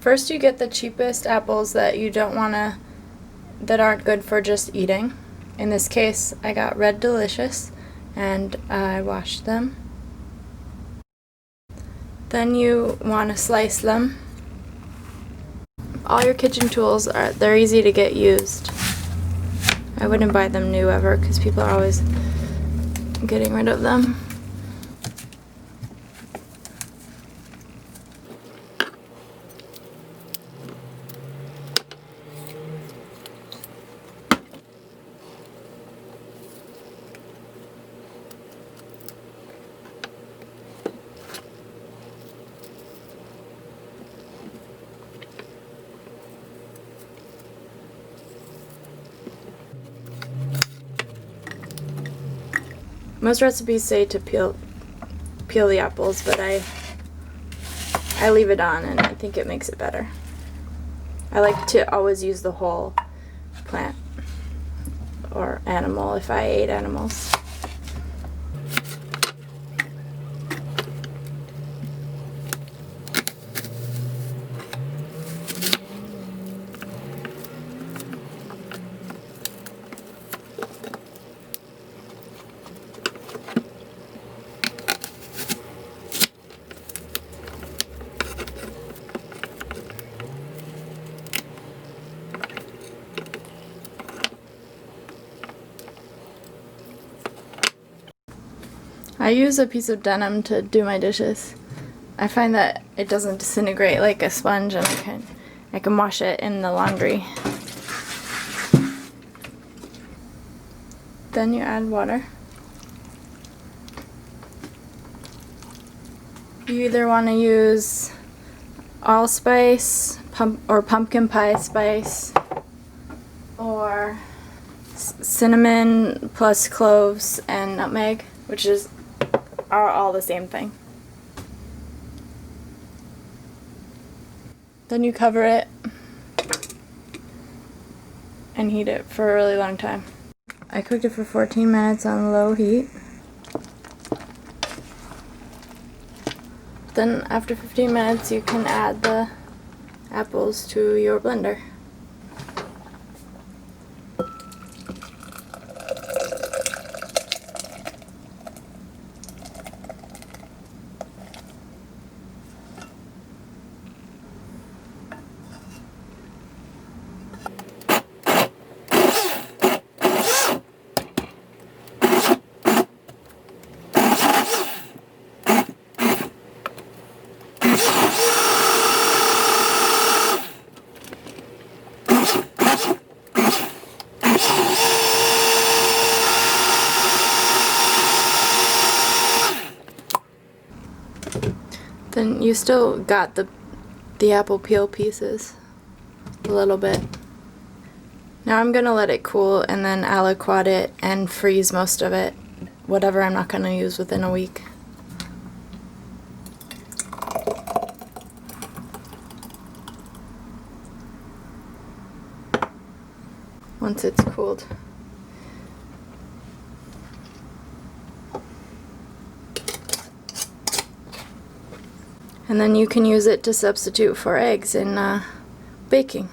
First you get the cheapest apples that you don't want to, that aren't good for just eating. In this case, I got Red Delicious, and I washed them. Then you want to slice them. All your kitchen tools they're easy to get used. I wouldn't buy them new ever because people are always getting rid of them. Most recipes say to peel the apples, but I leave it on, and I think it makes it better. I like to always use the whole plant or animal if I ate animals. I use a piece of denim to do my dishes. I find that it doesn't disintegrate like a sponge, and I can wash it in the laundry. Then you add water. You either want to use allspice or pumpkin pie spice, or cinnamon plus cloves and nutmeg, which are all the same thing. Then you cover it and heat it for a really long time. I cooked it for 14 minutes on low heat. Then after 15 minutes you can add the apples to your blender. Then you still got the apple peel pieces a little bit. Now I'm gonna let it cool and then aliquot it and freeze most of it, whatever I'm not gonna use within a week. Once it's cooled. And then you can use it to substitute for eggs in baking.